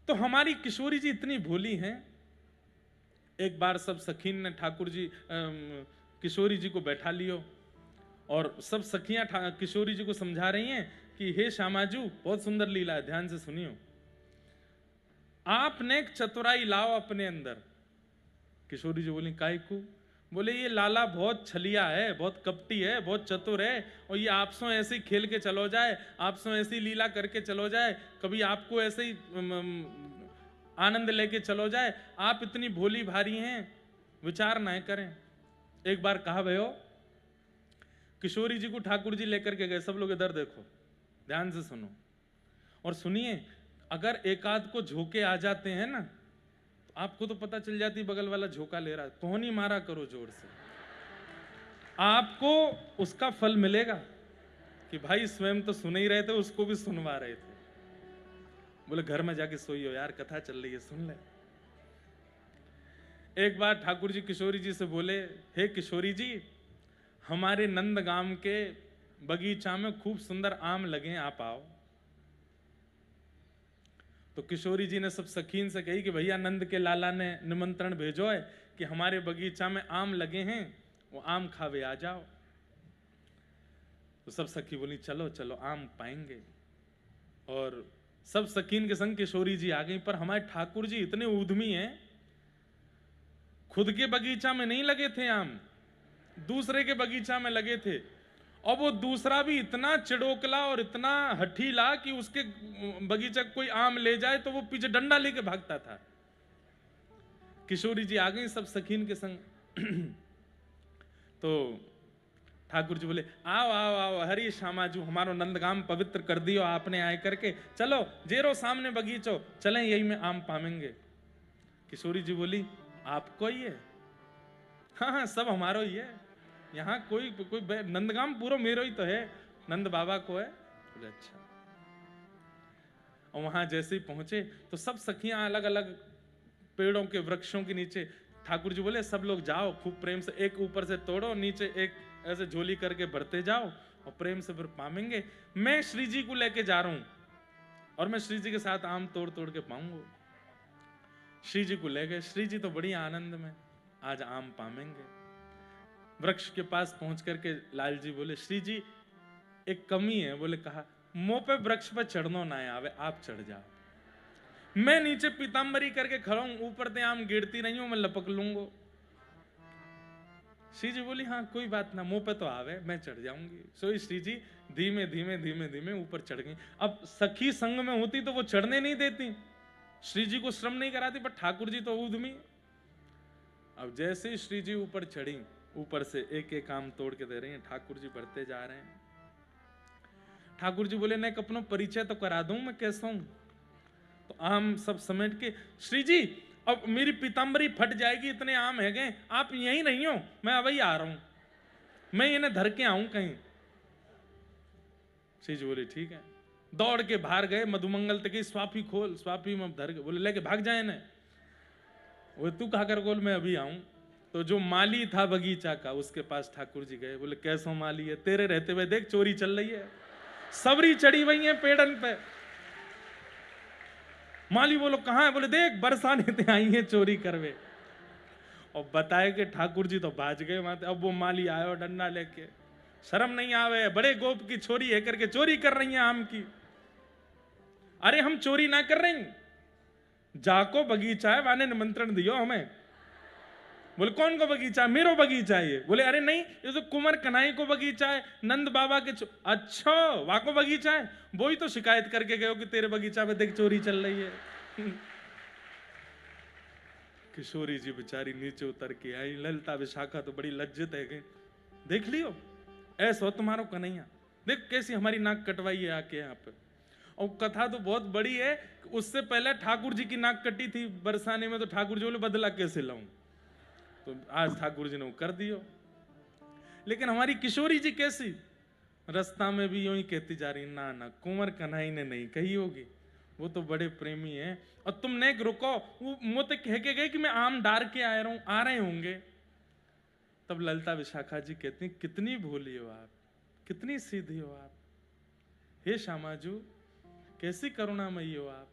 तो हमारी किशोरी जी इतनी भोली हैं। एक बार सब सखीन ने ठाकुर जी किशोरी जी को बैठा लियो और सब सखियां किशोरी जी को समझा रही हैं कि हे श्यामाजू, बहुत सुंदर लीला है, ध्यान से सुनियो। आपने एक चतुराई लाओ अपने अंदर। किशोरी जी बोली काय को? बोले ये लाला बहुत छलिया है, बहुत कपटी है, बहुत चतुर है, और ये आपसों ऐसे ही खेल के चलो जाए, आपसों ऐसी लीला करके चलो जाए, कभी आपको ऐसे ही आनंद लेके चलो जाए। आप इतनी भोली भारी हैं, विचार ना करें। एक बार कहा भयो, किशोरी जी को ठाकुर जी लेकर के गए। सब लोग इधर देखो, ध्यान से सुनो और सुनिए। अगर एकाध को झोंके आ जाते हैं ना, तो आपको तो पता चल जाती बगल वाला झोंका ले रहा है, तो नहीं मारा करो जोर से, आपको उसका फल मिलेगा कि भाई स्वयं तो सुन ही रहे थे, उसको भी सुनवा रहे थे। बोले घर में जाके सोइयो यार, कथा चल रही है, सुन ले। एक बार ठाकुर जी किशोरी जी से बोले, हे किशोरी जी, हमारे नंदगाम के बगीचा में खूब सुंदर आम लगे, आप आओ। तो किशोरी जी ने सब सखीन से कही कि भैया नंद के लाला ने निमंत्रण भेजो है कि हमारे बगीचा में आम लगे हैं, वो आम खावे आ जाओ। तो सब सखी बोली चलो चलो आम पाएंगे। और सब सखीन के संग किशोरी जी आ गई। पर हमारे ठाकुर जी इतने उद्यमी हैं, खुद के बगीचा में नहीं लगे थे आम, दूसरे के बगीचा में लगे थे। और वो दूसरा भी इतना चिड़ोकला और इतना हठीला कि उसके बगीचा कोई आम ले जाए तो वो पीछे डंडा लेके भागता था। किशोरी जी आ गई सब सखीन के संग। तो ठाकुर जी बोले आओ आओ आओ, हरी श्यामाजू, हमारो नंदगाम पवित्र कर दियो आपने आए करके, चलो जेरो सामने बगीचो, चलें यही में आम पावेंगे। किशोरी जी बोली आपको ही है? हाँ हाँ सब हमारो ही है, यहाँ कोई कोई नंदगाम पूरा मेरो ही तो है, नंद बाबा को है। बोले अच्छा। और वहां जैसे ही पहुंचे तो सब सखियां अलग अलग पेड़ों के वृक्षों के नीचे, ठाकुर जी बोले सब लोग जाओ, खूब प्रेम से एक ऊपर से तोड़ो, नीचे एक ऐसे झोली करके भरते जाओ और प्रेम से फिर पावेंगे। मैं श्री जी को लेके जा रहा हूं और मैं श्री जी के साथ आम तोड़ तोड़ के पाऊंगा। श्री जी को ले गए। श्री जी तो बड़ी आनंद में आज आम पावेंगे। वृक्ष के पास पहुंच करके लाल जी बोले श्री जी एक कमी है। बोले कहा? मुंह पे वृक्ष पर चढ़नो ना आवे, आप चढ़ जाओ, मैं नीचे पीताम्बरी करके खड़ा हूं, ऊपर से आम गिरती रही हूं, मैं लपक लूंगा। श्री जी बोली हाँ कोई बात ना, मुंह पे तो आवे, मैं चढ़ जाऊंगी। सो श्री जी धीमे धीमे धीमे धीमे ऊपर चढ़ गई। अब सखी संग में होती तो वो चढ़ने नहीं देती, श्री जी को श्रम नहीं कराती, पर ठाकुर जी तो उद्यमी। अब जैसे ही श्री जी ऊपर चढ़ी, ऊपर से एक एक आम तोड़ के दे रही हैं, ठाकुर जी बढ़ते जा रहे हैं। ठाकुर जी बोले नहीं अपनो परिचय तो करा दूं मैं कैसा हूं। तो आम सब समेट के, श्री जी अब मेरी पीताम्बरी फट जाएगी, इतने आम है गए, आप यहीं नहीं हो, मैं अभी आ रहा हूं, मैं इन्हें धर के आऊं कहीं। श्री जी बोले ठीक है। दौड़ के बाहर गए, मधुमंगल तक स्वापी खोल, स्वापी में धर के बोले लेके भाग जाए ना। वो तू कहा कर गोल, मैं अभी आऊं। तो जो माली था बगीचा का, उसके पास ठाकुर जी गए। बोले कैसो माली है, तेरे रहते हुए देख चोरी चल रही है, सबरी चढ़ी हुई है पेड़न पे। माली बोलो कहां है? बोले देख बरसाने ते आई है चोरी करवे। और बताए कि ठाकुर जी तो भाज गए वहां। अब वो माली आयो डंडा लेके, शर्म नहीं आवे, बड़े गोप की छोरी है करके चोरी कर रही है आम की। अरे हम चोरी ना कर रही, जाको बगीचा है वाने निमंत्रण दियो हमें। बोले कौन को बगीचा है? मेरो बगीचा है ये। बोले अरे नहीं, ये तो कुंवर कन्हई को बगीचा है, नंद बाबा के। अच्छा वाको बगीचा है? वो ही तो शिकायत करके गए कि तेरे बगीचा में देख चोरी चल रही है। किशोरी जी बेचारी नीचे उतर के आई। ललिता विशाखा तो बड़ी लज्जित है, देख लियो ऐसा तुम्हारो कन्हैया, देख कैसी हमारी नाक कटवाई है आके यहाँ पे। और कथा तो बहुत बड़ी है, उससे पहले ठाकुर जी की नाक कटी थी बरसाने में, तो ठाकुर जी बोले बदला कैसे लाऊं, तो आज ठाकुर जी ने वो कर दियो। लेकिन हमारी किशोरी जी कैसी, रास्ता में भी यूं ही कहती जा रही ना ना कुंवर कन्हई ने नहीं कही होगी, वो तो बड़े प्रेमी हैं। और तुम ने रुको, वो मुझे कह के गए कि मैं आम डार के आ रहा हूं, आ रहे होंगे। तब ललिता विशाखा जी कहती कितनी भोली हो आप, कितनी सीधी हो आप, हे श्यामाजू कैसी करुणामयी हो आप।